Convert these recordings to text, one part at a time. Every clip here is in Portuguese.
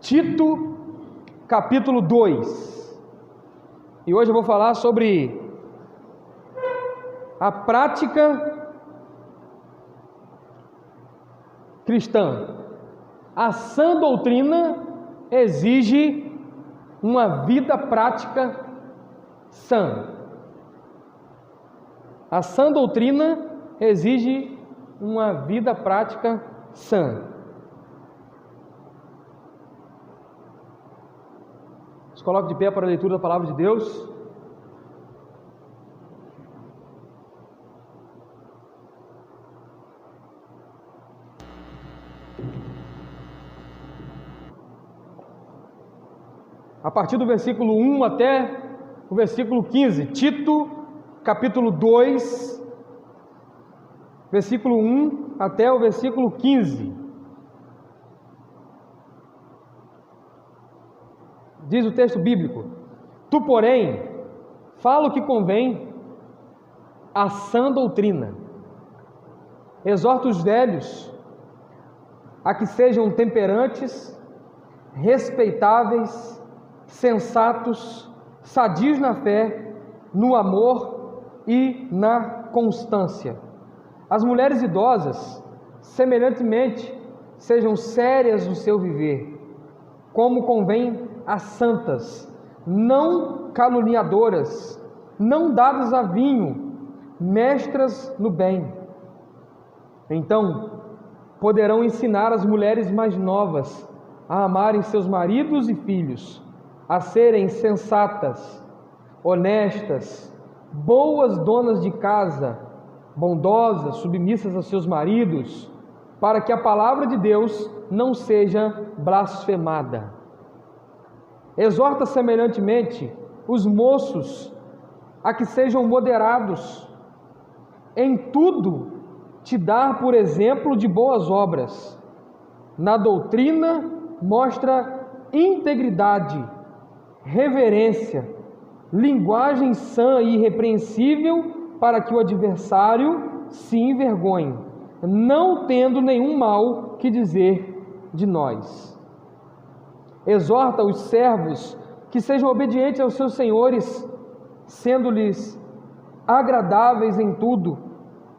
Tito, capítulo 2. E hoje eu vou falar sobre a prática cristã. A sã doutrina exige uma vida prática sã. A sã doutrina exige uma vida prática sã. Se coloque de pé para a leitura da palavra de Deus. A partir do versículo 1 até o versículo 15, Tito, capítulo 2, versículo 1 até o versículo 15. Diz o texto bíblico: Tu, porém, fala o que convém à sã doutrina. Exorta os velhos a que sejam temperantes, respeitáveis, sensatos, sadios na fé, no amor e na constância. As mulheres idosas, semelhantemente, sejam sérias no seu viver, como convém às santas, não caluniadoras, não dadas a vinho, mestras no bem. Então, poderão ensinar as mulheres mais novas a amarem seus maridos e filhos, a serem sensatas, honestas, boas donas de casa, bondosas, submissas a seus maridos, para que a palavra de Deus não seja blasfemada. Exorta semelhantemente os moços a que sejam moderados, em tudo te dar por exemplo de boas obras. Na doutrina mostra integridade, reverência, linguagem sã e irrepreensível, para que o adversário se envergonhe, não tendo nenhum mal que dizer de nós. Exorta os servos que sejam obedientes aos seus senhores, sendo-lhes agradáveis em tudo,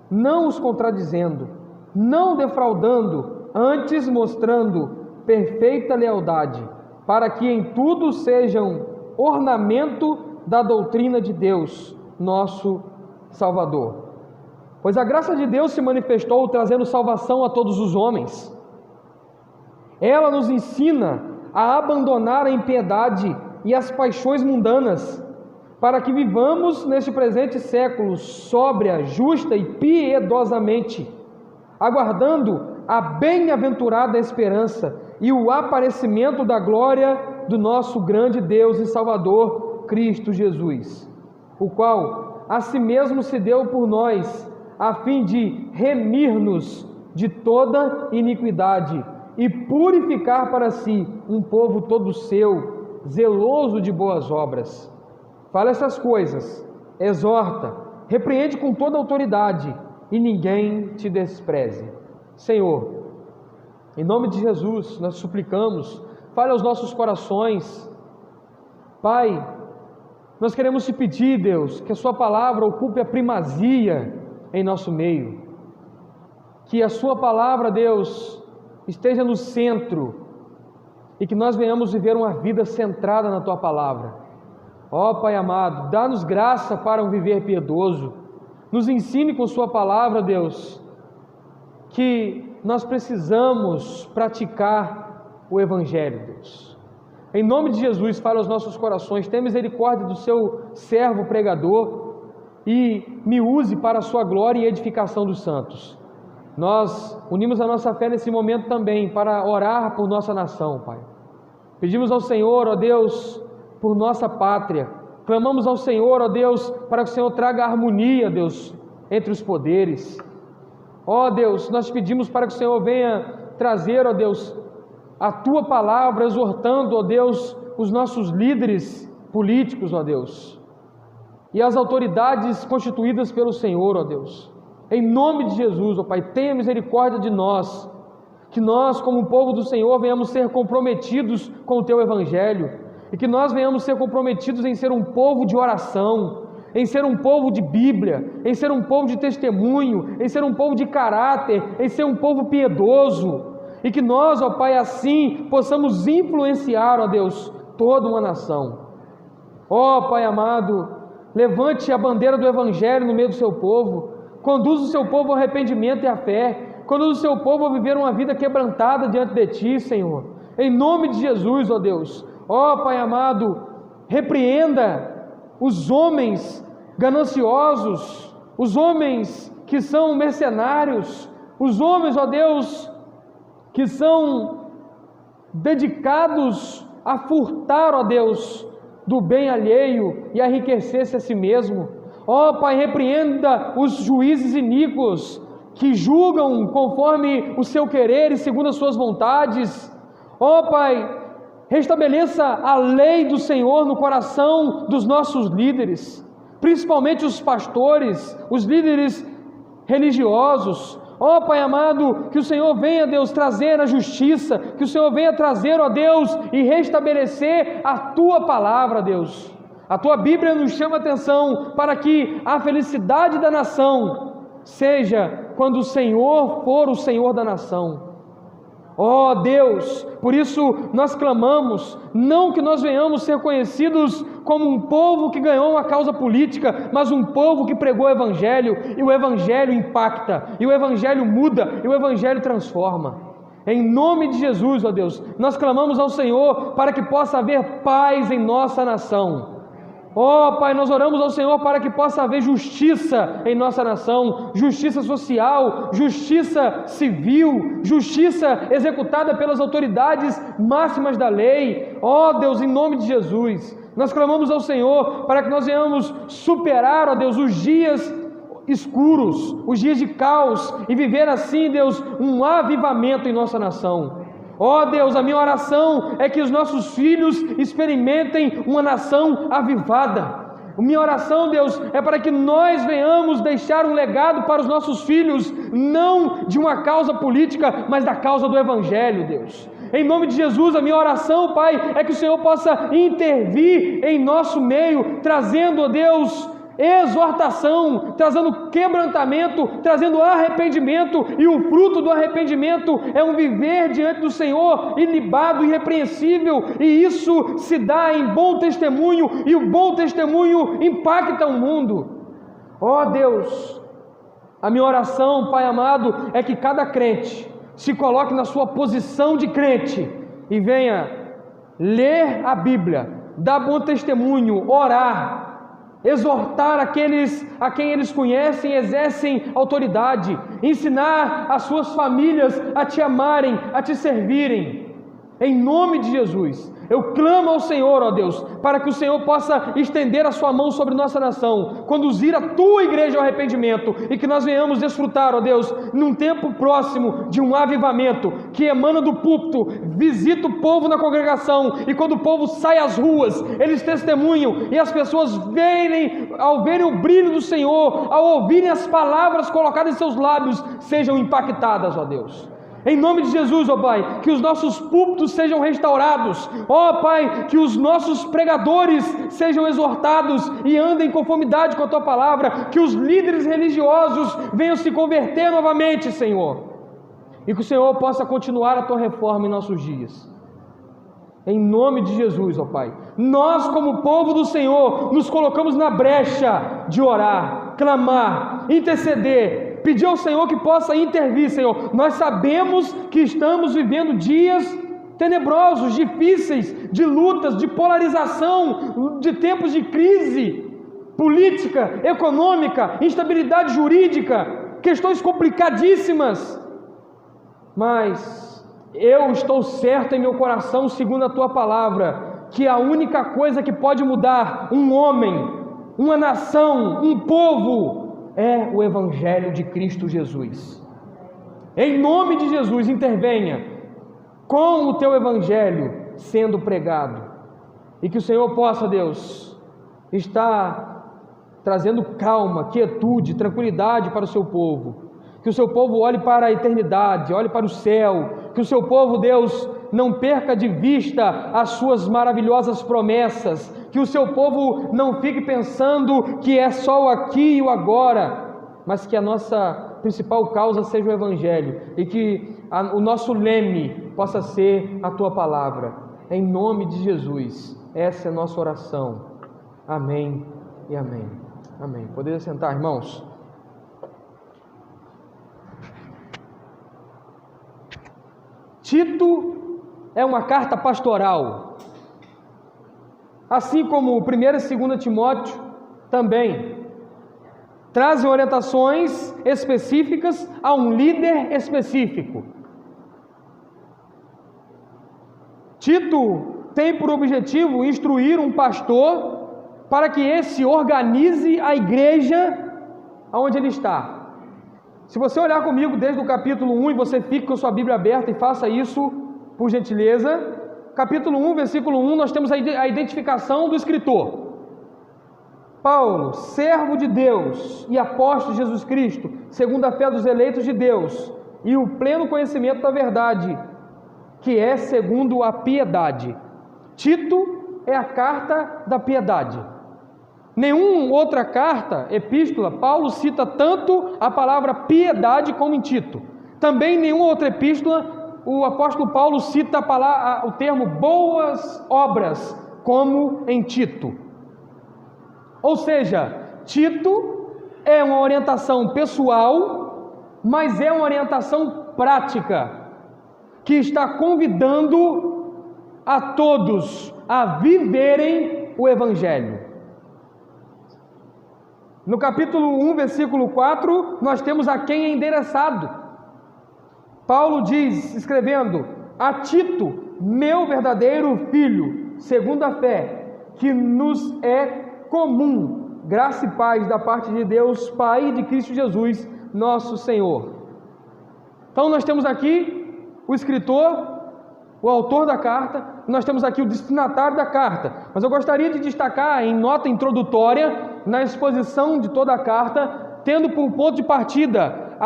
não os contradizendo, não defraudando, antes mostrando perfeita lealdade, para que em tudo sejam ornamento da doutrina de Deus, nosso Salvador. Pois a graça de Deus se manifestou trazendo salvação a todos os homens. Ela nos ensina a abandonar a impiedade e as paixões mundanas, para que vivamos neste presente século sóbria, justa e piedosamente, aguardando a bem-aventurada esperança e o aparecimento da glória do nosso grande Deus e Salvador, Cristo Jesus, o qual a si mesmo se deu por nós, a fim de remir-nos de toda iniquidade e purificar para si um povo todo seu, zeloso de boas obras. Fala essas coisas, exorta, repreende com toda autoridade, e ninguém te despreze. Senhor, em nome de Jesus, nós suplicamos, fale aos nossos corações. Pai, nós queremos te pedir, Deus, que a sua palavra ocupe a primazia em nosso meio, que a sua palavra, Deus, esteja no centro, e que nós venhamos viver uma vida centrada na tua palavra. Ó Pai amado, dá-nos graça para um viver piedoso, nos ensine com sua palavra, Deus, que nós precisamos praticar o Evangelho, Deus. Em nome de Jesus, fale aos nossos corações, tenha misericórdia do seu servo pregador, e me use para a sua glória e edificação dos santos. Nós unimos a nossa fé nesse momento também para orar por nossa nação, Pai. Pedimos ao Senhor, ó Deus, por nossa pátria. Clamamos ao Senhor, ó Deus, para que o Senhor traga harmonia, Deus, entre os poderes. Ó Deus, nós pedimos para que o Senhor venha trazer, ó Deus, a Tua palavra, exortando, ó Deus, os nossos líderes políticos, ó Deus, e as autoridades constituídas pelo Senhor, ó Deus. Em nome de Jesus, ó Pai, tenha misericórdia de nós, que nós, como povo do Senhor, venhamos ser comprometidos com o Teu Evangelho, e que nós venhamos ser comprometidos em ser um povo de oração, em ser um povo de Bíblia, em ser um povo de testemunho, em ser um povo de caráter, em ser um povo piedoso, e que nós, ó Pai, assim possamos influenciar, ó Deus, toda uma nação. Ó Pai amado, levante a bandeira do Evangelho no meio do seu povo, conduza o seu povo ao arrependimento e à fé, conduza o seu povo a viver uma vida quebrantada diante de Ti, Senhor, em nome de Jesus, ó Deus. Ó Pai amado, repreenda os homens gananciosos, os homens que são mercenários, os homens, ó Deus, que são dedicados a furtar, ó Deus, do bem alheio e a enriquecer-se a si mesmo. Ó Pai, repreenda os juízes iníquos que julgam conforme o seu querer e segundo as suas vontades. Ó Pai, restabeleça a lei do Senhor no coração dos nossos líderes, principalmente os pastores, os líderes religiosos. Ó Pai amado, que o Senhor venha, Deus, trazer a justiça, que o Senhor venha trazer, ó Deus, e restabelecer a Tua palavra, Deus. A Tua Bíblia nos chama a atenção para que a felicidade da nação seja quando o Senhor for o Senhor da nação. Ó Deus, por isso nós clamamos, não que nós venhamos ser conhecidos como um povo que ganhou uma causa política, mas um povo que pregou o Evangelho, e o Evangelho impacta, e o Evangelho muda, e o Evangelho transforma. Em nome de Jesus, ó Deus, nós clamamos ao Senhor para que possa haver paz em nossa nação. Ó Pai, nós oramos ao Senhor para que possa haver justiça em nossa nação, justiça social, justiça civil, justiça executada pelas autoridades máximas da lei. Ó Deus, em nome de Jesus, nós clamamos ao Senhor para que nós venhamos superar, ó Deus, os dias escuros, os dias de caos, e viver assim, Deus, um avivamento em nossa nação. Ó Deus, a minha oração é que os nossos filhos experimentem uma nação avivada. A minha oração, Deus, é para que nós venhamos deixar um legado para os nossos filhos, não de uma causa política, mas da causa do Evangelho, Deus. Em nome de Jesus, a minha oração, Pai, é que o Senhor possa intervir em nosso meio, trazendo, ó Deus, exortação, trazendo quebrantamento, trazendo arrependimento, e o fruto do arrependimento é um viver diante do Senhor ilibado, irrepreensível, e isso se dá em bom testemunho, e o bom testemunho impacta o mundo. Ó Deus, a minha oração, Pai amado, é que cada crente se coloque na sua posição de crente e venha ler a Bíblia, dar bom testemunho, orar, exortar aqueles a quem eles conhecem e exercem autoridade, ensinar as suas famílias a Te amarem, a Te servirem. Em nome de Jesus, eu clamo ao Senhor, ó Deus, para que o Senhor possa estender a sua mão sobre nossa nação, conduzir a Tua igreja ao arrependimento, e que nós venhamos desfrutar, ó Deus, num tempo próximo, de um avivamento que emana do púlpito, visita o povo na congregação, e quando o povo sai às ruas, eles testemunham, e as pessoas ao verem o brilho do Senhor, ao ouvirem as palavras colocadas em seus lábios, sejam impactadas, ó Deus. Em nome de Jesus, ó Pai, que os nossos púlpitos sejam restaurados, ó Pai, que os nossos pregadores sejam exortados e andem em conformidade com a Tua palavra, que os líderes religiosos venham se converter novamente, Senhor, e que o Senhor possa continuar a Tua reforma em nossos dias. Em nome de Jesus, ó Pai, nós, como povo do Senhor, nos colocamos na brecha de orar, clamar, interceder, pedir ao Senhor que possa intervir, Senhor. Nós sabemos que estamos vivendo dias tenebrosos, difíceis, de lutas, de polarização, de tempos de crise política, econômica, instabilidade jurídica, questões complicadíssimas. Mas eu estou certo em meu coração, segundo a Tua palavra, que a única coisa que pode mudar um homem, uma nação, um povo, é o Evangelho de Cristo Jesus. Em nome de Jesus, intervenha com o Teu Evangelho sendo pregado, e que o Senhor possa, Deus, estar trazendo calma, quietude, tranquilidade para o Seu povo, que o seu povo olhe para a eternidade, olhe para o céu, que o seu povo, Deus, não perca de vista as suas maravilhosas promessas, que o seu povo não fique pensando que é só o aqui e o agora, mas que a nossa principal causa seja o Evangelho e que o nosso leme possa ser a Tua Palavra. Em nome de Jesus, essa é a nossa oração. Amém e amém. Amém. Poderia sentar, irmãos? Tito é uma carta pastoral, assim como 1 e 2 Timóteo também trazem orientações específicas a um líder específico. Tito tem por objetivo instruir um pastor para que esse organize a igreja onde ele está. Se você olhar comigo desde o capítulo 1 e você fica com a sua Bíblia aberta e faça isso, por gentileza. Capítulo 1, versículo 1, nós temos a identificação do escritor. Paulo, servo de Deus e apóstolo de Jesus Cristo, segundo a fé dos eleitos de Deus e o pleno conhecimento da verdade, que é segundo a piedade. Tito é a carta da piedade. Nenhuma outra carta, epístola, Paulo cita tanto a palavra piedade como em Tito. Também nenhuma outra epístola, o apóstolo Paulo cita o termo boas obras, como em Tito. Ou seja, Tito é uma orientação pessoal, mas é uma orientação prática, que está convidando a todos a viverem o Evangelho. No capítulo 1, versículo 4, nós temos a quem é endereçado. Paulo diz, escrevendo: a Tito, meu verdadeiro filho, segundo a fé, que nos é comum, graça e paz da parte de Deus, Pai, e de Cristo Jesus, nosso Senhor. Então nós temos aqui o escritor, o autor da carta, nós temos aqui o destinatário da carta, mas eu gostaria de destacar em nota introdutória, na exposição de toda a carta, tendo por ponto de partida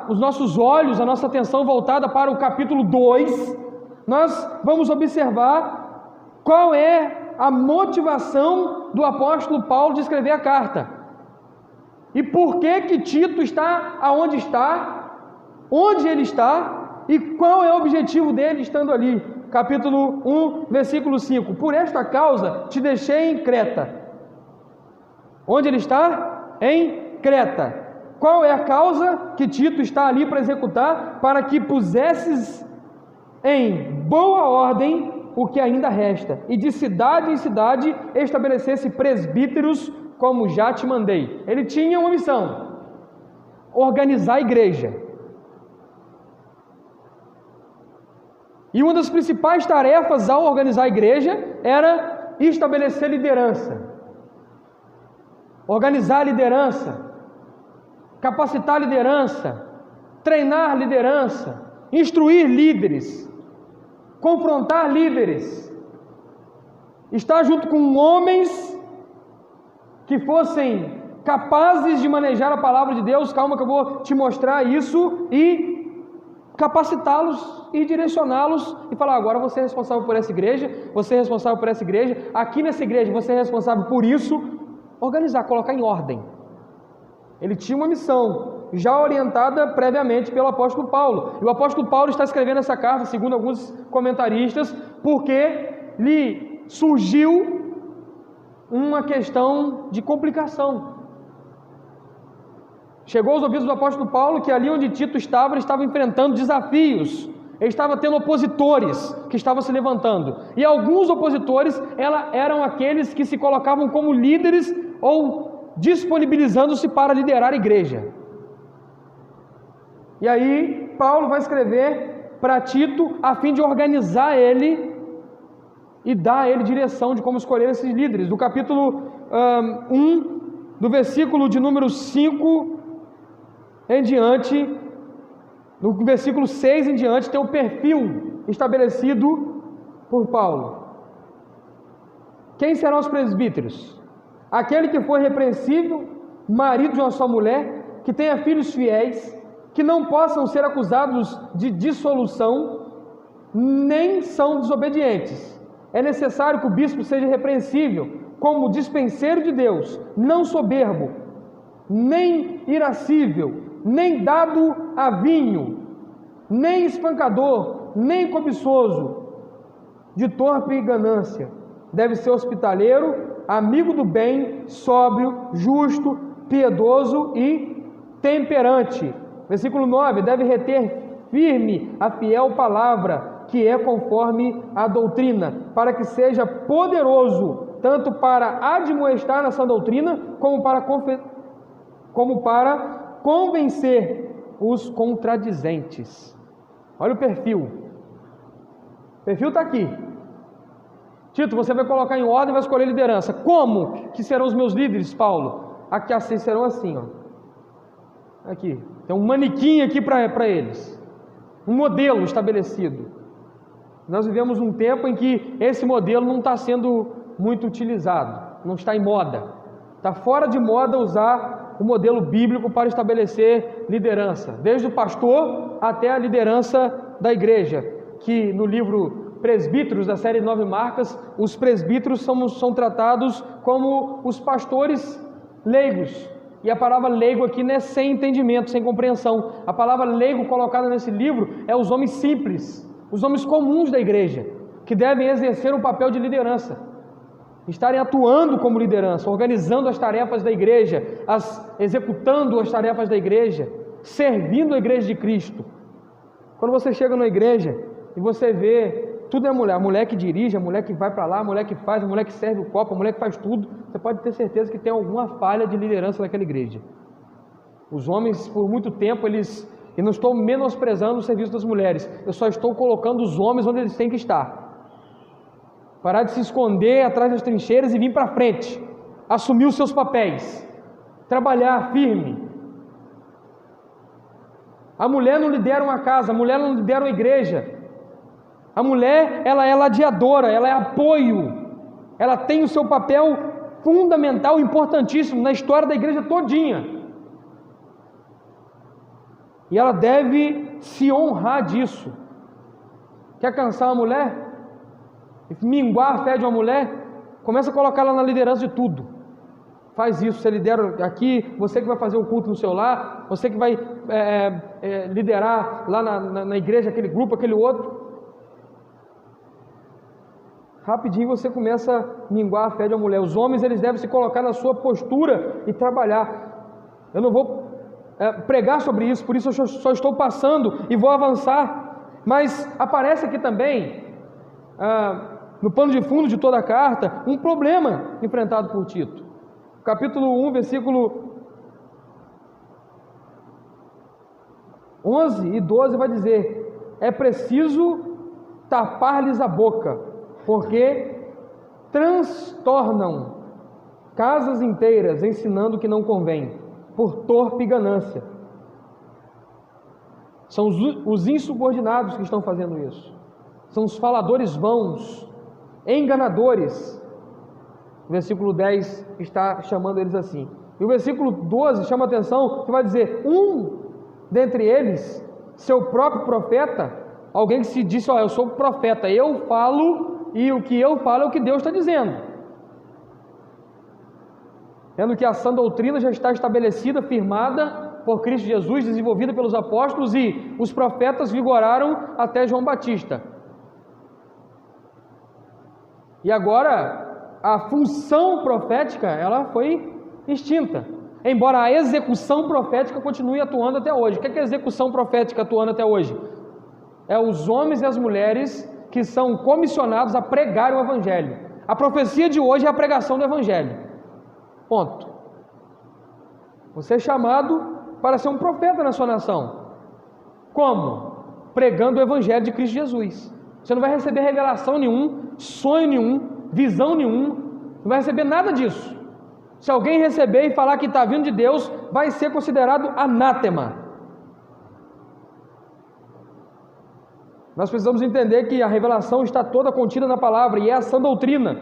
os nossos olhos, a nossa atenção voltada para o capítulo 2, nós vamos observar qual é a motivação do apóstolo Paulo de escrever a carta, e por que Tito está aonde está, onde ele está, e qual é o objetivo dele estando ali. Capítulo 1, versículo 5. Por esta causa te deixei em Creta. Onde ele está? Em Creta. Qual é a causa que Tito está ali para executar? Para que pusesses em boa ordem o que ainda resta, e de cidade em cidade estabelecesse presbíteros, como já te mandei. Ele tinha uma missão: organizar a igreja. E uma das principais tarefas ao organizar a igreja era estabelecer liderança, organizar a liderança, capacitar a liderança, treinar liderança, instruir líderes, confrontar líderes, estar junto com homens que fossem capazes de manejar a palavra de Deus. Calma que eu vou te mostrar isso, e capacitá-los e direcioná-los e falar: agora você é responsável por essa igreja, você é responsável por essa igreja, aqui nessa igreja você é responsável por isso. Organizar, colocar em ordem. Ele tinha uma missão já orientada previamente pelo apóstolo Paulo, e o apóstolo Paulo está escrevendo essa carta, segundo alguns comentaristas, porque lhe surgiu uma questão de complicação. Chegou aos ouvidos do apóstolo Paulo que ali onde Tito estava, ele estava enfrentando desafios, ele estava tendo opositores que estavam se levantando, e alguns opositores eram aqueles que se colocavam como líderes ou disponibilizando-se para liderar a igreja. E aí Paulo vai escrever para Tito a fim de organizar ele e dar a ele direção de como escolher esses líderes. Do capítulo 1, do versículo de número 5 em diante, no versículo 6 em diante, tem o perfil estabelecido por Paulo. Quem serão os presbíteros? Aquele que foi repreensível, marido de uma só mulher, que tenha filhos fiéis, que não possam ser acusados de dissolução, nem são desobedientes. É necessário que o bispo seja repreensível, como dispenseiro de Deus, não soberbo, nem irascível, nem dado a vinho, nem espancador, nem cobiçoso, de torpe ganância. Deve ser hospitaleiro, amigo do bem, sóbrio, justo, piedoso e temperante. Versículo 9: deve reter firme a fiel palavra, que é conforme a doutrina, para que seja poderoso, tanto para admoestar na sã doutrina, como para convencer os contradizentes. Olha o perfil. O perfil está aqui. Tito, você vai colocar em ordem e vai escolher liderança. Como que serão os meus líderes, Paulo? Aqui assim serão assim, ó. Aqui. Tem um manequim aqui para eles. Um modelo estabelecido. Nós vivemos um tempo em que esse modelo não está sendo muito utilizado. Não está em moda. Está fora de moda usar o modelo bíblico para estabelecer liderança. Desde o pastor até a liderança da igreja. Que no livro Presbíteros, da série 9 Marcas, os presbíteros são tratados como os pastores leigos. E a palavra leigo aqui não é sem entendimento, sem compreensão. A palavra leigo colocada nesse livro é os homens simples, os homens comuns da igreja, que devem exercer um papel de liderança, estarem atuando como liderança, organizando as tarefas da igreja, executando as tarefas da igreja, servindo a igreja de Cristo. Quando você chega na igreja e você vê tudo é a mulher que dirige, a mulher que vai para lá, a mulher que faz, a mulher que serve o copo, a mulher que faz tudo, você pode ter certeza que tem alguma falha de liderança naquela igreja. Os homens, por muito tempo, e não estou menosprezando o serviço das mulheres, eu só estou colocando os homens onde eles têm que estar. Parar de se esconder atrás das trincheiras e vir para frente, assumir os seus papéis, trabalhar firme. A mulher não lidera uma casa, a mulher não lidera uma igreja. A mulher, ela é ladeadora, ela é apoio, ela tem o seu papel fundamental, importantíssimo na história da igreja todinha. E ela deve se honrar disso. Quer cansar uma mulher? Minguar a fé de uma mulher? Começa a colocar ela na liderança de tudo. Faz isso, você lidera aqui, você que vai fazer o culto no seu lar, você que vai liderar lá na igreja aquele grupo, aquele outro. Rapidinho você começa a minguar a fé de uma mulher. Os homens, eles devem se colocar na sua postura e trabalhar. Eu não vou pregar sobre isso, por isso eu só estou passando e vou avançar. Mas aparece aqui também, no pano de fundo de toda a carta, um problema enfrentado por Tito. Capítulo 1, versículo 11 e 12 vai dizer: é preciso tapar-lhes a boca, porque transtornam casas inteiras, ensinando o que não convém, por torpe ganância. São os insubordinados que estão fazendo isso. São os faladores vãos, enganadores. O versículo 10 está chamando eles assim. E o versículo 12 chama a atenção, que vai dizer: um dentre eles, seu próprio profeta, alguém que se disse: ó, eu sou profeta, eu falo, e o que eu falo é o que Deus está dizendo. Vendo que a sã doutrina já está estabelecida, firmada por Cristo Jesus, desenvolvida pelos apóstolos, e os profetas vigoraram até João Batista. E agora a função profética, ela foi extinta, embora a execução profética continue atuando até hoje. O que é a execução profética atuando até hoje? É os homens e as mulheres que são comissionados a pregar o Evangelho. A profecia de hoje é a pregação do Evangelho. Ponto. Você é chamado para ser um profeta na sua nação. Como? Pregando o Evangelho de Cristo Jesus. Você não vai receber revelação nenhum, sonho nenhum, visão nenhum, não vai receber nada disso. Se alguém receber e falar que está vindo de Deus, vai ser considerado anátema. Nós precisamos entender que a revelação está toda contida na palavra, e é a sã doutrina.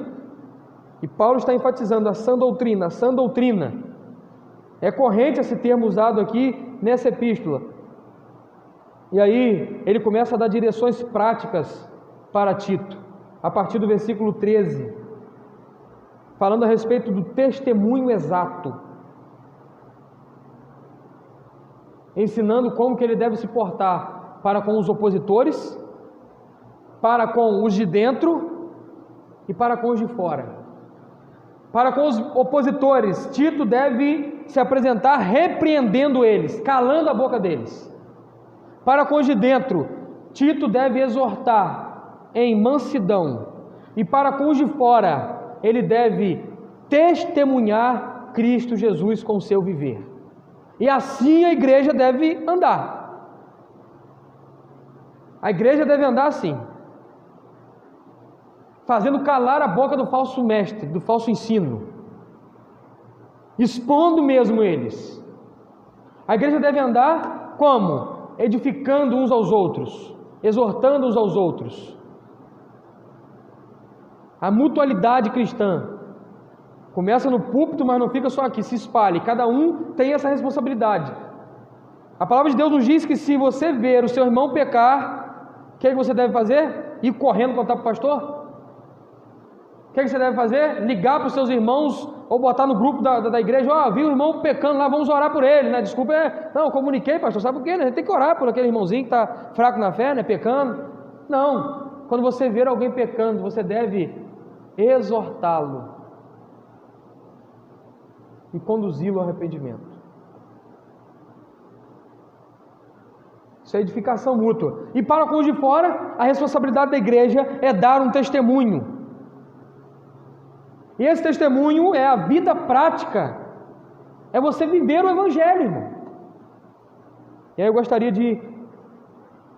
E Paulo está enfatizando a sã doutrina, a sã doutrina. É corrente esse termo usado aqui nessa epístola. E aí ele começa a dar direções práticas para Tito, a partir do versículo 13, falando a respeito do testemunho exato, ensinando como que ele deve se portar para com os opositores, para com os de dentro e para com os de fora. Para com os opositores, Tito deve se apresentar repreendendo eles, calando a boca deles. Para com os de dentro, Tito deve exortar em mansidão. E para com os de fora, ele deve testemunhar Cristo Jesus com o seu viver. E assim a igreja deve andar. A igreja deve andar assim, fazendo calar a boca do falso mestre, do falso ensino, expondo mesmo eles. A igreja deve andar como? Edificando uns aos outros, exortando uns aos outros. A mutualidade cristã começa no púlpito, mas não fica só aqui, se espalhe. Cada um tem essa responsabilidade. A palavra de Deus nos diz que se você ver o seu irmão pecar, o que é que você deve fazer? Ir correndo contar para o pastor? O que é que você deve fazer? Ligar para os seus irmãos ou botar no grupo da igreja: viu o irmão pecando lá, vamos orar por ele, né? Desculpa, não, eu comuniquei, pastor, sabe por quê? A gente tem que orar por aquele irmãozinho que está fraco na fé, né? Pecando. Não, quando você ver alguém pecando, você deve exortá-lo e conduzi-lo ao arrependimento. Isso é edificação mútua. E para com os de fora, a responsabilidade da igreja é dar um testemunho. E esse testemunho é a vida prática, é você viver o Evangelho, irmão. E aí eu gostaria de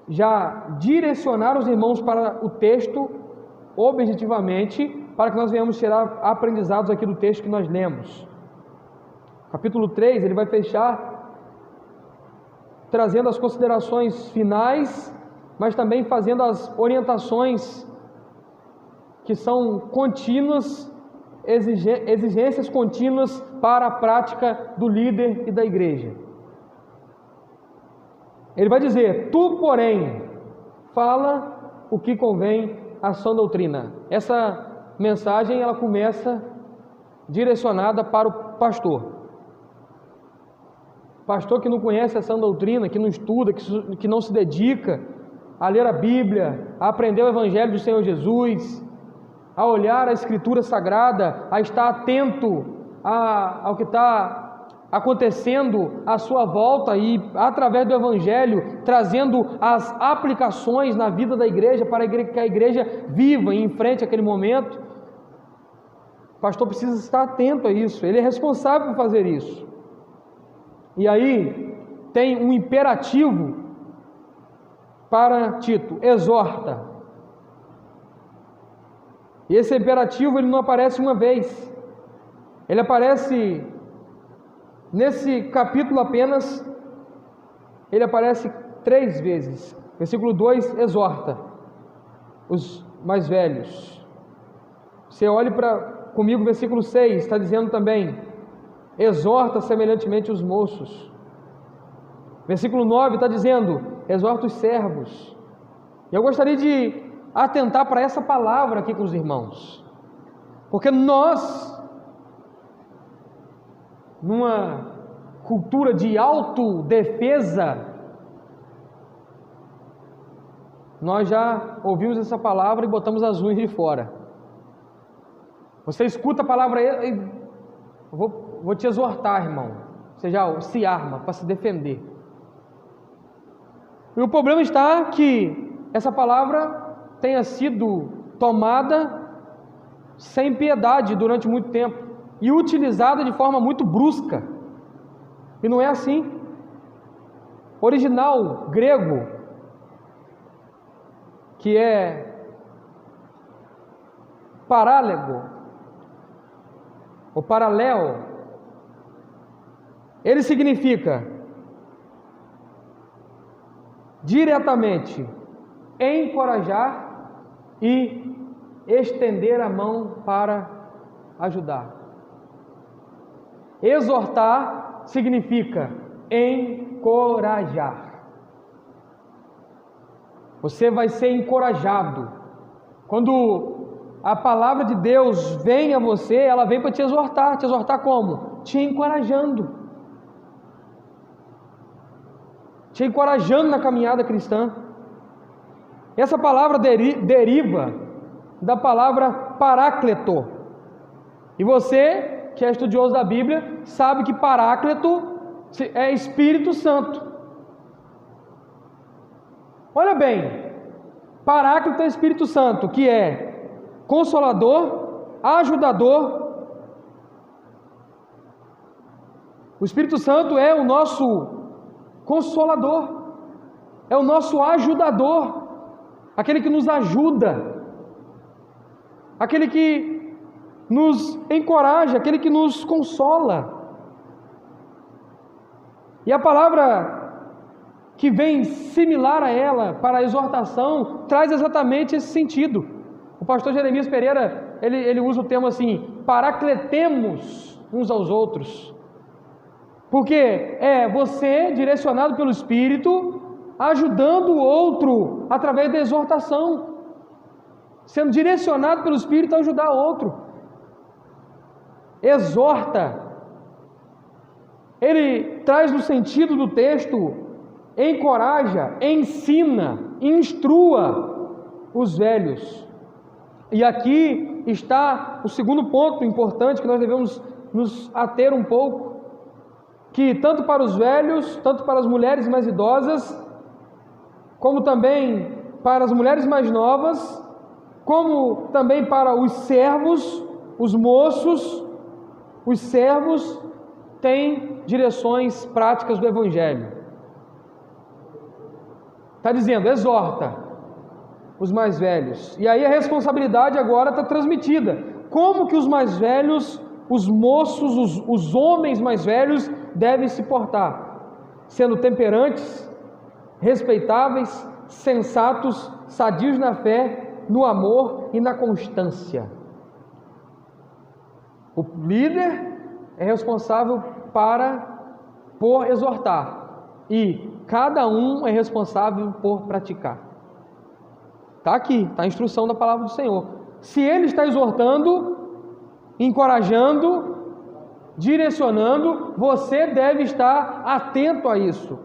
já direcionar os irmãos para o texto objetivamente, para que nós venhamos tirar aprendizados aqui do texto que nós lemos. Capítulo 3, ele vai fechar trazendo as considerações finais, mas também fazendo as orientações que são contínuas, exigências contínuas para a prática do líder e da igreja. Ele vai dizer: tu, porém, fala o que convém à sã doutrina. Essa mensagem ela começa direcionada para o pastor. Pastor que não conhece a sã doutrina, que não estuda, que não se dedica a ler a Bíblia, a aprender o Evangelho do Senhor Jesus, a olhar a Escritura Sagrada, a estar atento ao que está acontecendo à sua volta e, através do Evangelho, trazendo as aplicações na vida da igreja para que a igreja viva e enfrente aquele momento. O pastor precisa estar atento a isso, ele é responsável por fazer isso. E aí tem um imperativo para Tito: exorta. E esse imperativo ele não aparece uma vez, ele aparece nesse capítulo apenas, ele aparece 3 vezes. Versículo 2, exorta os mais velhos. Você olhe comigo, versículo 6, está dizendo também: exorta semelhantemente os moços. Versículo 9 está dizendo: exorta os servos. E eu gostaria de atentar para essa palavra aqui com os irmãos, porque nós, numa cultura de autodefesa, nós já ouvimos essa palavra e botamos as unhas de fora. Você escuta a palavra aí, vou te exortar, irmão. Você já se arma para se defender. E o problema está que essa palavra tenha sido tomada sem piedade durante muito tempo e utilizada de forma muito brusca. E não é assim. Original grego, que é parálego, ou paralelo, ele significa diretamente encorajar e estender a mão para ajudar. Exortar significa encorajar. Você vai ser encorajado. Quando a palavra de Deus vem a você, ela vem para te exortar. Te exortar como? Te encorajando. Te encorajando na caminhada cristã. Essa palavra deriva da palavra paráclito. E você, que é estudioso da Bíblia, sabe que paráclito é Espírito Santo. Olha bem, paráclito é Espírito Santo, que é consolador, ajudador. O Espírito Santo é o nosso consolador, é o nosso ajudador, aquele que nos ajuda, aquele que nos encoraja, aquele que nos consola. E a palavra que vem similar a ela para a exortação traz exatamente esse sentido. O pastor Jeremias Pereira, ele usa o termo assim: paracletemos uns aos outros, porque é você direcionado pelo Espírito, ajudando o outro através da exortação, sendo direcionado pelo Espírito a ajudar o outro. Exorta, ele traz no sentido do texto, encoraja, ensina, instrua os velhos. E aqui está o segundo ponto importante que nós devemos nos ater um pouco, que tanto para os velhos, tanto para as mulheres mais idosas, como também para as mulheres mais novas, como também para os servos, os moços, os servos têm direções práticas do Evangelho. Está dizendo, exorta os mais velhos. E aí a responsabilidade agora está transmitida. Como que os mais velhos, os moços, os homens mais velhos devem se portar? Sendo temperantes, respeitáveis, sensatos, sadios na fé, no amor e na constância. O líder é responsável por exortar, e cada um é responsável por praticar. Está aqui, está a instrução da palavra do Senhor. Se ele está exortando, encorajando, direcionando, você deve estar atento a isso.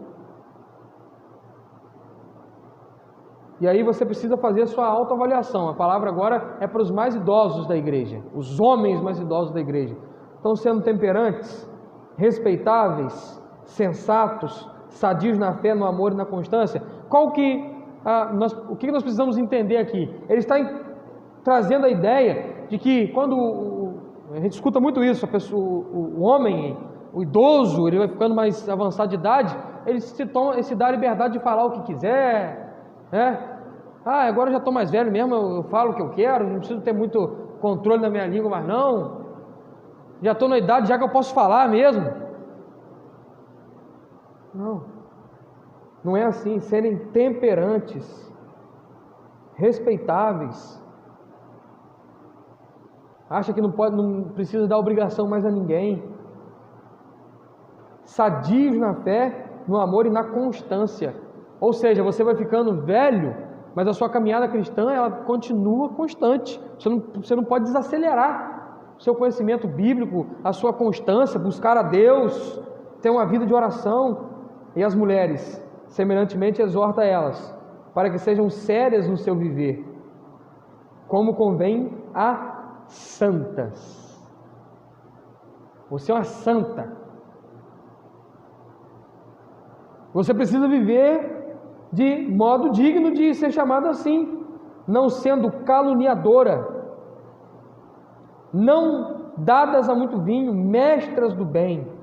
E aí você precisa fazer a sua autoavaliação. A palavra agora é para os mais idosos da igreja, os homens mais idosos da igreja. Estão sendo temperantes, respeitáveis, sensatos, sadios na fé, no amor e na constância. O que nós precisamos entender aqui? Ele está trazendo a ideia de que quando a gente escuta muito isso, o homem, o idoso, ele vai ficando mais avançado de idade, ele se dá a liberdade de falar o que quiser, né? Agora eu já estou mais velho mesmo, eu falo o que eu quero, não preciso ter muito controle na minha língua mais não, já estou na idade já que eu posso falar mesmo. Não é assim. Serem temperantes, respeitáveis, acha que não precisa dar obrigação mais a ninguém, sadios na fé, no amor e na constância. Ou seja, você vai ficando velho, mas a sua caminhada cristã, ela continua constante. Você não pode desacelerar o seu conhecimento bíblico, a sua constância, buscar a Deus, ter uma vida de oração. E as mulheres, semelhantemente, exorta elas, para que sejam sérias no seu viver, como convém a santas. Você é uma santa. Você precisa viver de modo digno de ser chamado assim, não sendo caluniadora, não dadas a muito vinho, mestras do bem.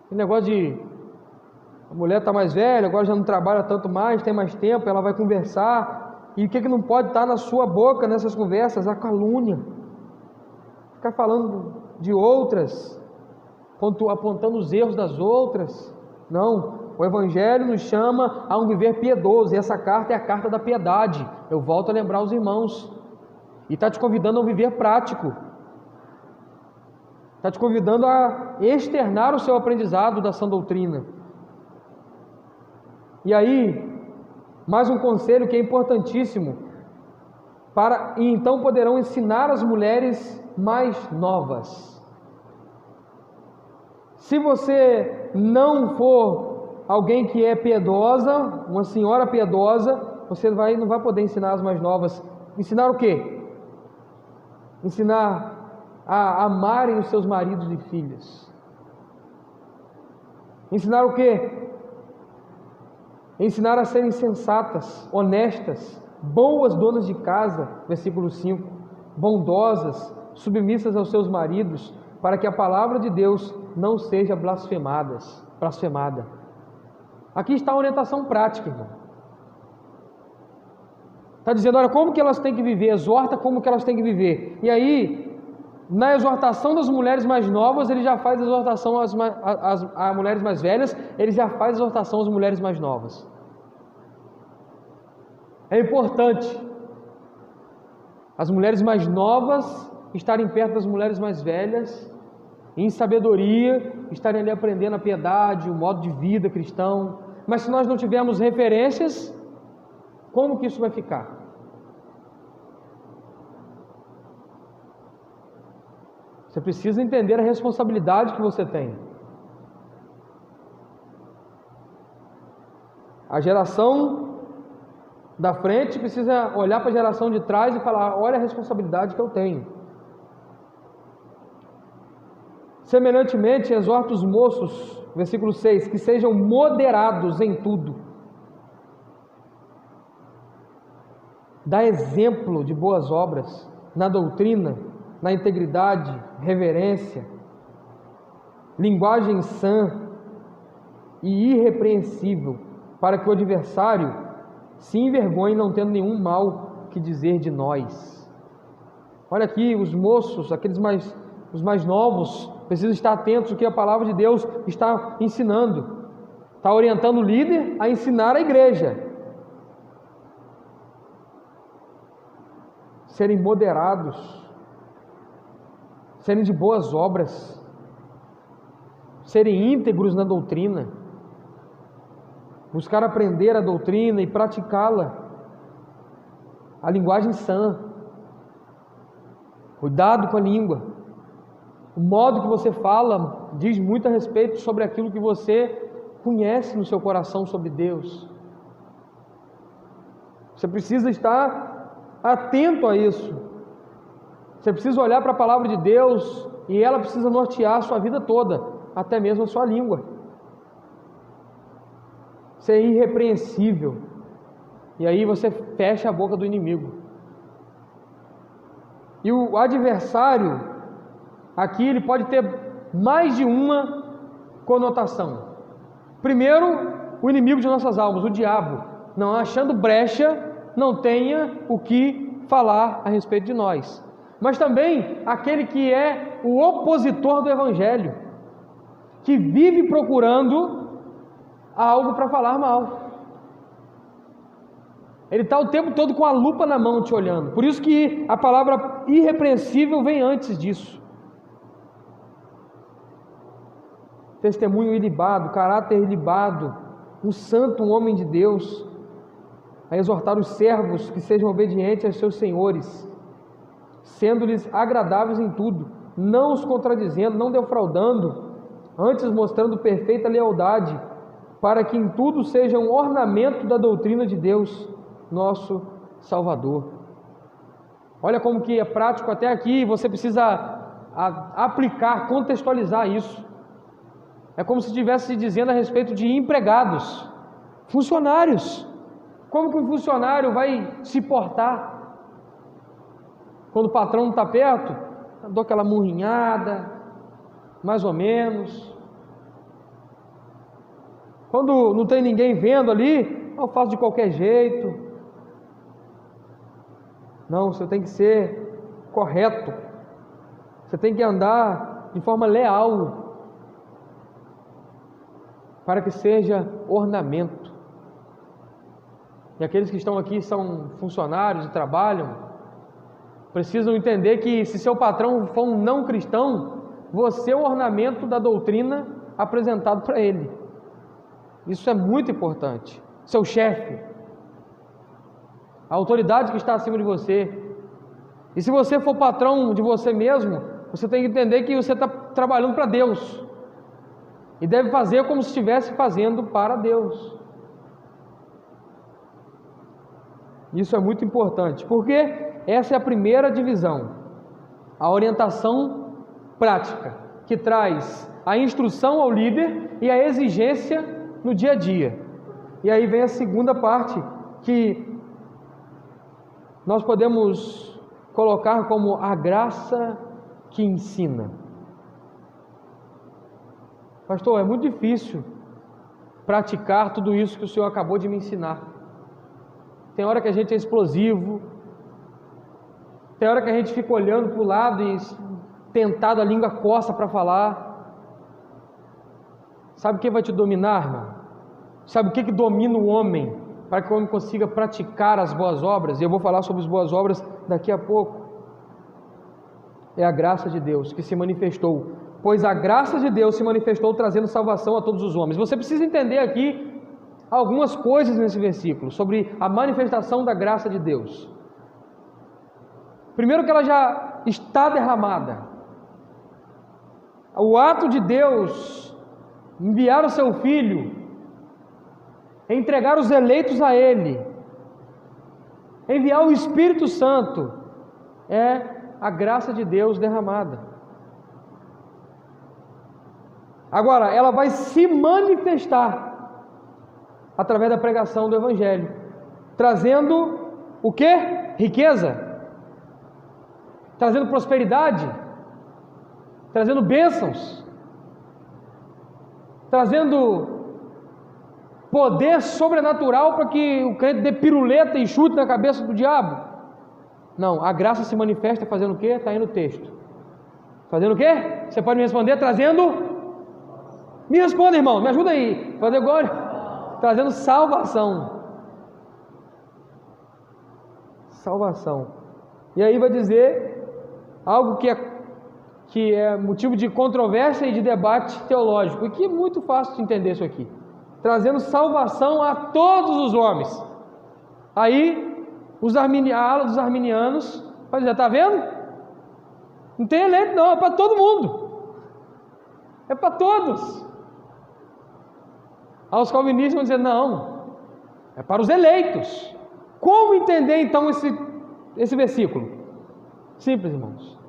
Esse negócio de a mulher está mais velha, agora já não trabalha tanto mais, tem mais tempo, ela vai conversar, e o que não pode estar na sua boca nessas conversas? A calúnia, ficar falando de outras, apontando os erros das outras. Não, o Evangelho nos chama a um viver piedoso, e essa carta é a carta da piedade. Eu volto a lembrar os irmãos, e está te convidando a um viver prático. está te convidando a externar o seu aprendizado da sã doutrina. E aí, mais um conselho que é importantíssimo, e então poderão ensinar as mulheres mais novas. Se você não for alguém que é piedosa, uma senhora piedosa, você não vai poder ensinar as mais novas. Ensinar o quê? Ensinar a amarem os seus maridos e filhos. Ensinar o quê? Ensinar a serem sensatas, honestas, boas donas de casa, versículo 5, bondosas, submissas aos seus maridos, para que a palavra de Deus não seja blasfemada. Aqui está a orientação prática, irmão. Está dizendo, olha, como que elas têm que viver, exorta como que elas têm que viver. E aí, na exortação das mulheres mais novas, ele já faz a exortação às mulheres mais velhas, ele já faz a exortação às mulheres mais novas. É importante as mulheres mais novas estarem perto das mulheres mais velhas, em sabedoria, estarem ali aprendendo a piedade, o modo de vida cristão. Mas se nós não tivermos referências, como que isso vai ficar? Você precisa entender a responsabilidade que você tem. A geração da frente precisa olhar para a geração de trás e falar, olha a responsabilidade que eu tenho. Semelhantemente, exorta os moços, versículo 6, que sejam moderados em tudo. Dá exemplo de boas obras, na doutrina, na integridade, reverência, linguagem sã e irrepreensível, para que o adversário se envergonhe não tendo nenhum mal que dizer de nós. Olha aqui, os moços, os mais novos, precisam estar atentos ao que a palavra de Deus está ensinando. Está orientando o líder a ensinar a igreja. Serem moderados, serem de boas obras, serem íntegros na doutrina, buscar aprender a doutrina e praticá-la, a linguagem sã, cuidado com a língua, o modo que você fala diz muito a respeito sobre aquilo que você conhece no seu coração sobre Deus. Você precisa estar atento a isso. Você precisa olhar para a palavra de Deus e ela precisa nortear a sua vida toda, até mesmo a sua língua. Ser irrepreensível. E aí você fecha a boca do inimigo. E o adversário, aqui ele pode ter mais de uma conotação. Primeiro, o inimigo de nossas almas, o diabo. Não achando brecha, não tenha o que falar a respeito de nós. Mas também aquele que é o opositor do Evangelho, que vive procurando algo para falar mal. Ele está o tempo todo com a lupa na mão te olhando. Por isso que a palavra irrepreensível vem antes disso. Testemunho ilibado, caráter ilibado, um santo, um homem de Deus, a exortar os servos que sejam obedientes aos seus senhores, sendo-lhes agradáveis em tudo, não os contradizendo, não defraudando, antes mostrando perfeita lealdade, para que em tudo seja um ornamento da doutrina de Deus, nosso Salvador. Olha como que é prático até aqui, você precisa aplicar, contextualizar isso. É como se estivesse dizendo a respeito de empregados, funcionários. Como que um funcionário vai se portar? Quando o patrão não está perto, dou aquela murrinhada, mais ou menos. Quando não tem ninguém vendo ali, eu faço de qualquer jeito. Não, você tem que ser correto. Você tem que andar de forma leal, para que seja ornamento. E aqueles que estão aqui são funcionários e trabalham, precisam entender que se seu patrão for um não cristão, você é o ornamento da doutrina apresentado para ele. Isso é muito importante. Seu chefe, a autoridade que está acima de você. E se você for patrão de você mesmo, você tem que entender que você está trabalhando para Deus e deve fazer como se estivesse fazendo para Deus. Isso é muito importante, porque essa é a primeira divisão, a orientação prática, que traz a instrução ao líder e a exigência no dia a dia. E aí vem a segunda parte, que nós podemos colocar como a graça que ensina. Pastor, é muito difícil praticar tudo isso que o Senhor acabou de me ensinar. Tem hora que a gente é explosivo, tem hora que a gente fica olhando para o lado e tentado, a língua coça para falar. Sabe quem vai te dominar, irmão? Sabe o que domina o homem para que o homem consiga praticar as boas obras? E eu vou falar sobre as boas obras daqui a pouco. É a graça de Deus que se manifestou, pois a graça de Deus se manifestou trazendo salvação a todos os homens. Você precisa entender aqui algumas coisas nesse versículo sobre a manifestação da graça de Deus. Primeiro, que ela já está derramada. O ato de Deus enviar o seu Filho, entregar os eleitos a Ele, enviar o Espírito Santo, é a graça de Deus derramada. Agora, ela vai se manifestar através da pregação do Evangelho, trazendo o que? Riqueza, trazendo prosperidade, trazendo bênçãos, trazendo poder sobrenatural para que o crente dê piruleta e chute na cabeça do diabo. Não, a graça se manifesta fazendo o quê? Está aí no texto. Fazendo o quê? Você pode me responder? Trazendo... Me responda, irmão, me ajuda aí. Fazer igual... Trazendo salvação. Salvação. E aí vai dizer algo que é motivo de controvérsia e de debate teológico, e que é muito fácil de entender isso aqui. Trazendo salvação a todos os homens. Aí, a ala dos arminianos vai dizer, está vendo? Não tem eleito não, é para todo mundo. É para todos. Aos calvinistas vão dizer, não, é para os eleitos. Como entender então esse versículo? Simples, irmãos.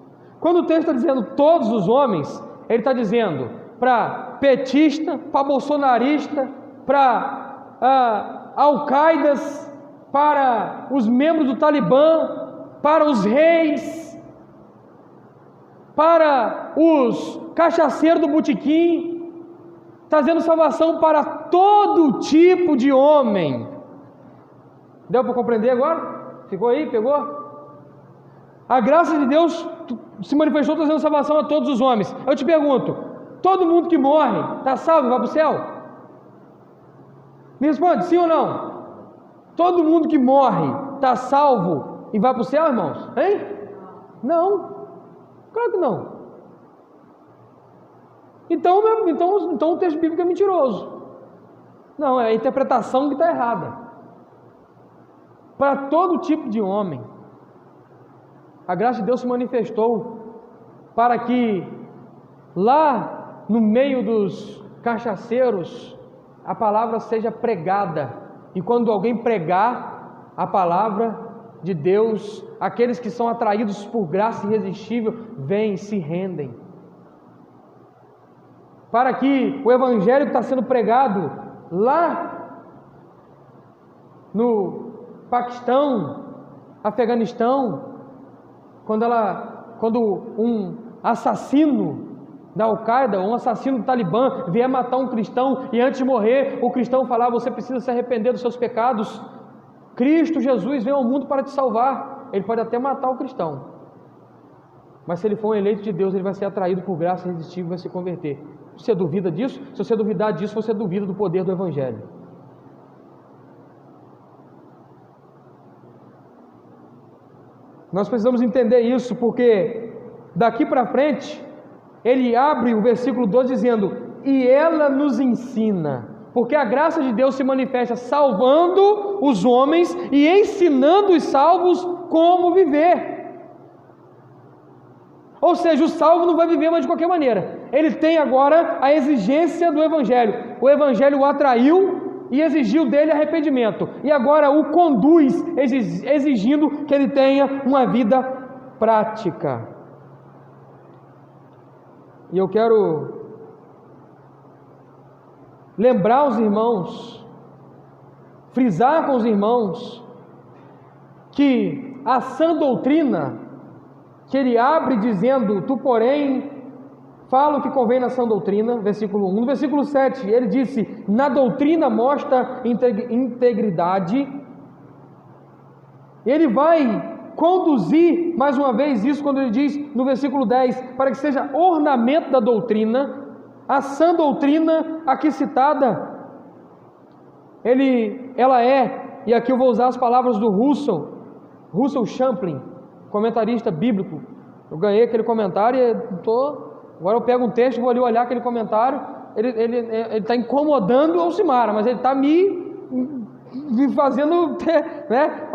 Quando o texto está dizendo todos os homens, ele está dizendo para petista, para bolsonarista, para alcaidas, para os membros do Talibã, para os reis, para os cachaceiros do botequim, trazendo salvação para todo tipo de homem. Deu para compreender agora? Ficou aí? Pegou? A graça de Deus se manifestou trazendo salvação a todos os homens. Eu te pergunto, todo mundo que morre está salvo e vai para o céu? Me responde, sim ou não? Todo mundo que morre está salvo e vai para o céu, irmãos? Hein? Não. Claro que não. Então o texto bíblico é mentiroso. Não, é a interpretação que está errada. Para todo tipo de homem, a graça de Deus se manifestou para que lá no meio dos cachaceiros a palavra seja pregada, e quando alguém pregar a palavra de Deus, aqueles que são atraídos por graça irresistível vêm e se rendem. Para que o evangelho que está sendo pregado lá no Paquistão, Afeganistão, quando um assassino da Al-Qaeda, um assassino do Talibã vier matar um cristão e antes de morrer o cristão falar, você precisa se arrepender dos seus pecados, Cristo Jesus veio ao mundo para te salvar, ele pode até matar o cristão, mas se ele for um eleito de Deus, ele vai ser atraído por graça irresistível e vai se converter. Você duvida disso? Se você duvidar disso, você duvida do poder do Evangelho. Nós precisamos entender isso, porque daqui para frente ele abre o versículo 12 dizendo: e ela nos ensina, porque a graça de Deus se manifesta salvando os homens e ensinando os salvos como viver. Ou seja, o salvo não vai viver mais de qualquer maneira. Ele tem agora a exigência do Evangelho. O Evangelho o atraiu e exigiu dele arrependimento. E agora o conduz, exigindo que ele tenha uma vida prática. E eu quero lembrar os irmãos, frisar com os irmãos, que a sã doutrina, que ele abre dizendo: tu, porém, fala o que convém na sã doutrina, versículo 1. No versículo 7, ele disse: na doutrina mostra integridade. Ele vai conduzir, mais uma vez, isso quando ele diz no versículo 10, para que seja ornamento da doutrina. A sã doutrina aqui citada, ela é, e aqui eu vou usar as palavras do Russell Champlin, comentarista bíblico. Eu ganhei aquele comentário e agora eu pego um texto, vou ali olhar aquele comentário. Ele está incomodando o Alcimara, mas ele está me fazendo, né?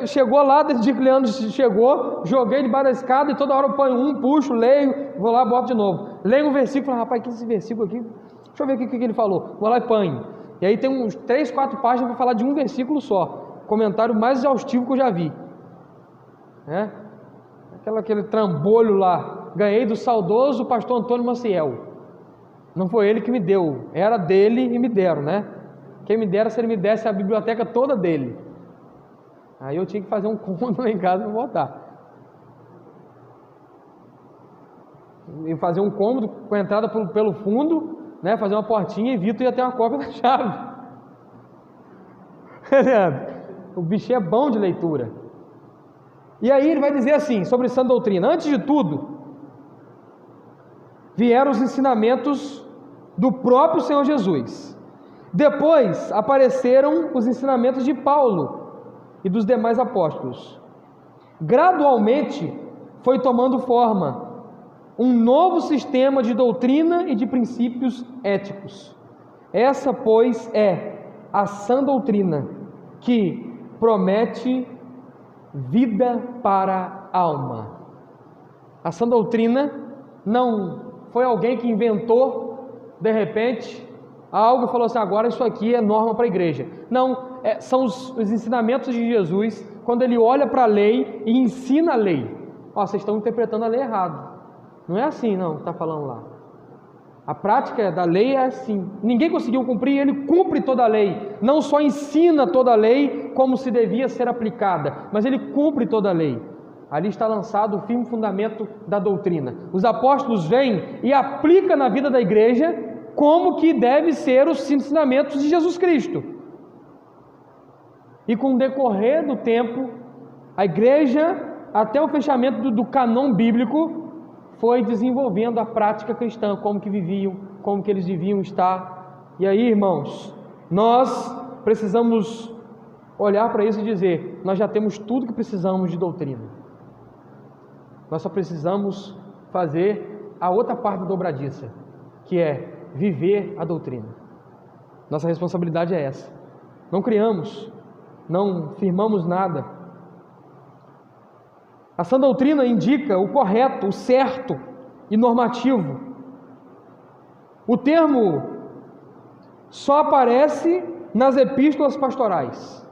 Chegou lá, desde que Leandro chegou, joguei debaixo da escada e toda hora eu ponho puxo, leio, vou lá, boto de novo. Leio um versículo, falo: rapaz, que esse versículo aqui, deixa eu ver o que ele falou. Vou lá e ponho. E aí tem uns 3, 4 páginas para falar de um versículo só. Comentário mais exaustivo que eu já vi. Aquele trambolho lá, ganhei do saudoso pastor Antônio Maciel. Não foi ele que me deu, era dele e me deram, né? Quem me dera se ele me desse a biblioteca toda dele. Aí eu tinha que fazer um cômodo lá em casa para botar. E fazer um cômodo com a entrada pelo fundo, né? Fazer uma portinha e Vitor ia ter uma cópia da chave. O bicho é bom de leitura. E aí ele vai dizer assim, sobre sã doutrina: antes de tudo, vieram os ensinamentos do próprio Senhor Jesus. Depois apareceram os ensinamentos de Paulo e dos demais apóstolos. Gradualmente foi tomando forma um novo sistema de doutrina e de princípios éticos. Essa, pois, é a sã doutrina, que promete vida para a alma. A sã doutrina não foi alguém que inventou de repente algo e falou assim: agora isso aqui é norma para a igreja. Não, são os ensinamentos de Jesus, quando ele olha para a lei e ensina a lei. Vocês estão interpretando a lei errado. Não é assim não, que está falando lá. A prática da lei é assim. Ninguém conseguiu cumprir, ele cumpre toda a lei. Não só ensina toda a lei como se devia ser aplicada, mas ele cumpre toda a lei. Ali está lançado o firme fundamento da doutrina. Os apóstolos vêm e aplicam na vida da igreja como que deve ser os ensinamentos de Jesus Cristo. E com o decorrer do tempo, a igreja, até o fechamento do canon bíblico, foi desenvolvendo a prática cristã, como que viviam, como que eles deviam estar. E aí, irmãos, nós precisamos olhar para isso e dizer: nós já temos tudo que precisamos de doutrina. Nós só precisamos fazer a outra parte da dobradiça, que é viver a doutrina. Nossa responsabilidade é essa. Não criamos, não firmamos nada. A sã doutrina indica o correto, o certo e normativo. O termo só aparece nas epístolas pastorais.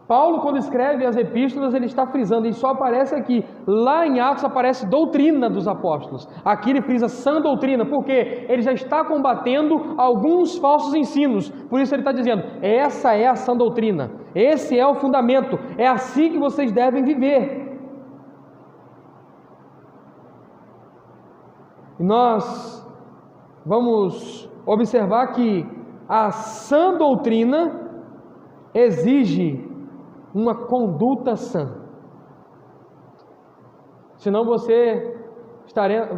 Paulo, quando escreve as epístolas, ele está frisando, e só aparece aqui. Lá em Atos aparece doutrina dos apóstolos. Aqui ele frisa sã doutrina, porque ele já está combatendo alguns falsos ensinos. Por isso ele está dizendo: essa é a sã doutrina, esse é o fundamento, é assim que vocês devem viver. E nós vamos observar que a sã doutrina exige uma conduta sã. Senão você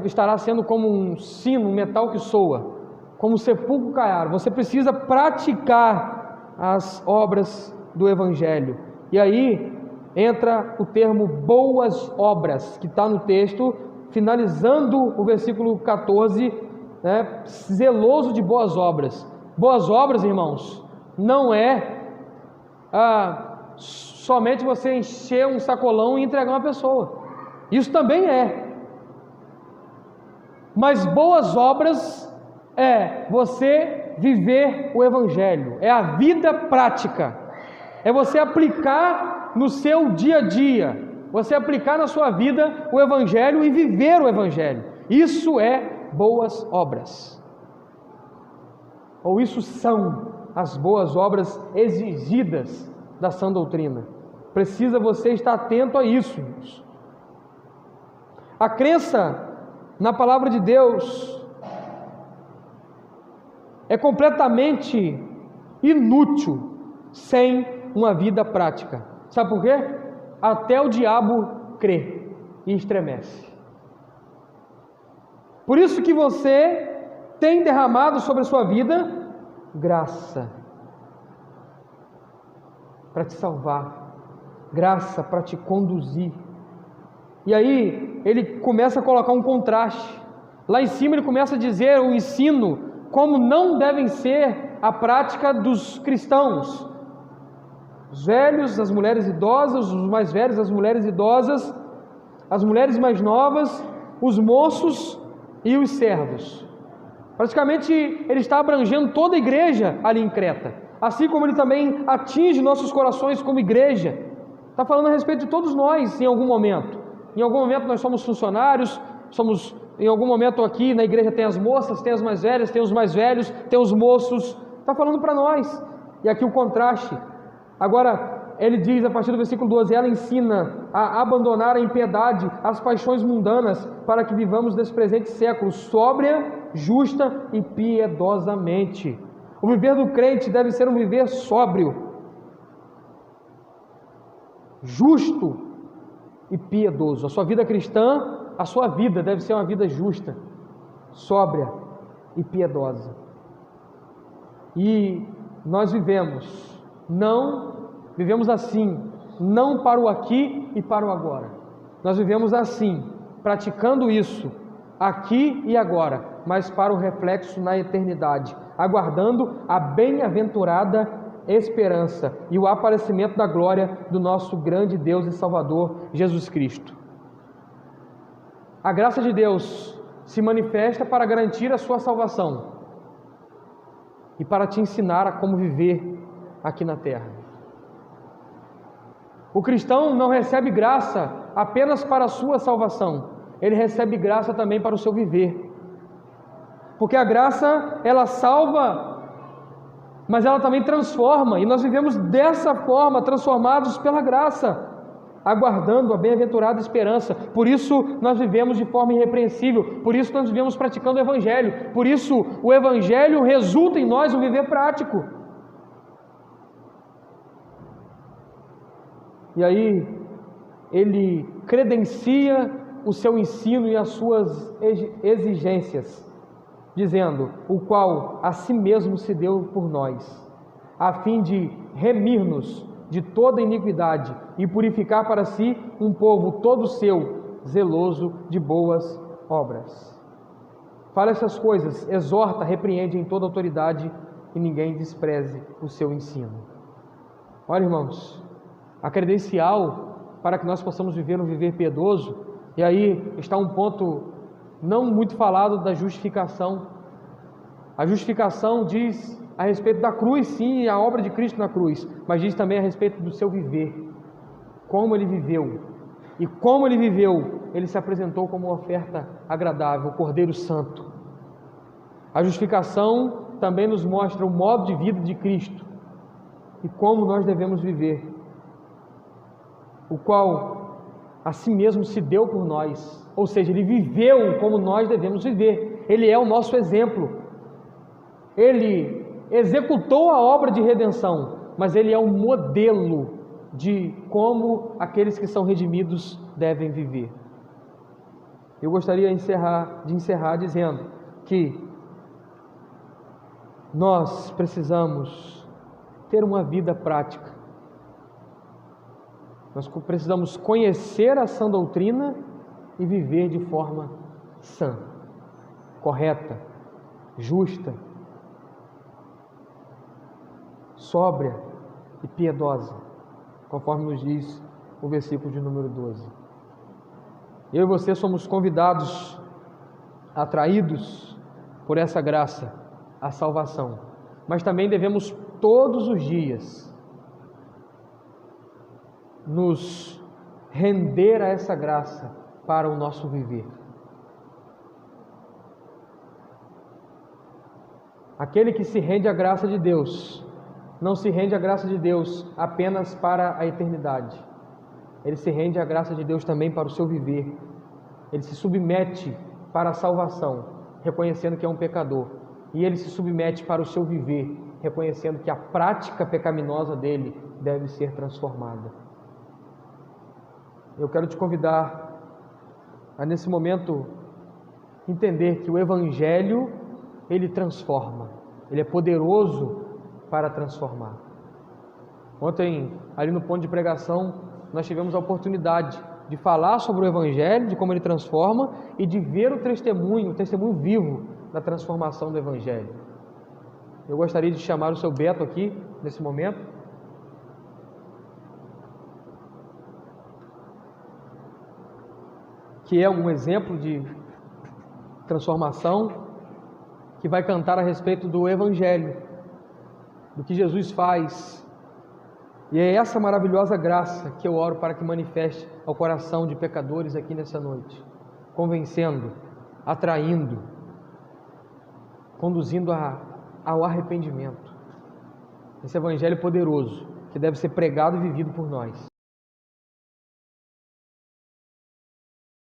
estará sendo como um sino, um metal que soa, como um sepulcro caiado. Você precisa praticar as obras do Evangelho. E aí entra o termo boas obras, que está no texto, finalizando o versículo 14, né, zeloso de boas obras. Boas obras, irmãos, não é somente você encher um sacolão e entregar uma pessoa. Isso também é. Mas boas obras é você viver o Evangelho, é a vida prática, é você aplicar no seu dia a dia, você aplicar na sua vida o Evangelho e viver o Evangelho. Isso é boas obras. Ou isso são as boas obras exigidas da sã doutrina. Precisa você estar atento a isso. A crença na palavra de Deus é completamente inútil sem uma vida prática. Sabe por quê? Até o diabo crê e estremece. Por isso que você tem derramado sobre a sua vida graça para te salvar, graça para te conduzir. E aí ele começa a colocar um contraste. Lá em cima ele começa a dizer o ensino como não devem ser a prática dos cristãos. Os velhos, as mulheres idosas, os mais velhos, as mulheres idosas, as mulheres mais novas, os moços e os servos. Praticamente ele está abrangendo toda a igreja ali em Creta, assim como ele também atinge nossos corações como igreja. Está falando a respeito de todos nós em algum momento. Em algum momento nós somos funcionários, em algum momento aqui na igreja tem as moças, tem as mais velhas, tem os mais velhos, tem os moços. Está falando para nós. E aqui o contraste. Agora, ele diz a partir do versículo 12, ela ensina a abandonar a impiedade, as paixões mundanas, para que vivamos nesse presente século, sóbria, justa e piedosamente. O viver do crente deve ser um viver sóbrio, justo e piedoso. A sua vida cristã, a sua vida deve ser uma vida justa, sóbria e piedosa. E nós vivemos assim, não para o aqui e para o agora. Nós vivemos assim, praticando isso aqui e agora, mas para o reflexo na eternidade, aguardando a bem-aventurada esperança e o aparecimento da glória do nosso grande Deus e Salvador, Jesus Cristo. A graça de Deus se manifesta para garantir a sua salvação e para te ensinar a como viver aqui na terra. O cristão não recebe graça apenas para a sua salvação, ele recebe graça também para o seu viver. Porque a graça, ela salva, mas ela também transforma, e nós vivemos dessa forma, transformados pela graça, aguardando a bem-aventurada esperança. Por isso nós vivemos de forma irrepreensível, por isso nós vivemos praticando o Evangelho, por isso o Evangelho resulta em nós um viver prático. E aí ele credencia o seu ensino e as suas exigências, dizendo, o qual a si mesmo se deu por nós, a fim de remir-nos de toda iniquidade e purificar para si um povo todo seu, zeloso de boas obras. Fala essas coisas, exorta, repreende em toda autoridade e ninguém despreze o seu ensino. Olha, irmãos, a credencial para que nós possamos viver um viver piedoso, e aí está um ponto não muito falado da justificação. A justificação diz a respeito da cruz, sim, a obra de Cristo na cruz, mas diz também a respeito do seu viver, como ele viveu. E como ele viveu, ele se apresentou como uma oferta agradável, o Cordeiro Santo. A justificação também nos mostra o modo de vida de Cristo e como nós devemos viver, o qual a si mesmo se deu por nós, ou seja, ele viveu como nós devemos viver, ele é o nosso exemplo, ele executou a obra de redenção, mas ele é um modelo de como aqueles que são redimidos devem viver. Eu gostaria de encerrar dizendo que nós precisamos ter uma vida prática. Nós precisamos conhecer a sã doutrina e viver de forma sã, correta, justa, sóbria e piedosa, conforme nos diz o versículo de número 12. Eu e você somos convidados, atraídos por essa graça, a salvação, mas também devemos todos os dias nos render a essa graça para o nosso viver. Aquele que se rende à graça de Deus, não se rende à graça de Deus apenas para a eternidade. Ele se rende à graça de Deus também para o seu viver. Ele se submete para a salvação, reconhecendo que é um pecador. E ele se submete para o seu viver, reconhecendo que a prática pecaminosa dele deve ser transformada. Eu quero te convidar a, nesse momento, entender que o Evangelho, ele transforma. Ele é poderoso para transformar. Ontem, ali no ponto de pregação, nós tivemos a oportunidade de falar sobre o Evangelho, de como ele transforma e de ver o testemunho vivo da transformação do Evangelho. Eu gostaria de chamar o seu Beto aqui, nesse momento. Que é um exemplo de transformação, que vai cantar a respeito do Evangelho, do que Jesus faz. E é essa maravilhosa graça que eu oro para que manifeste ao coração de pecadores aqui nessa noite, convencendo, atraindo, conduzindo ao arrependimento. Esse Evangelho poderoso que deve ser pregado e vivido por nós.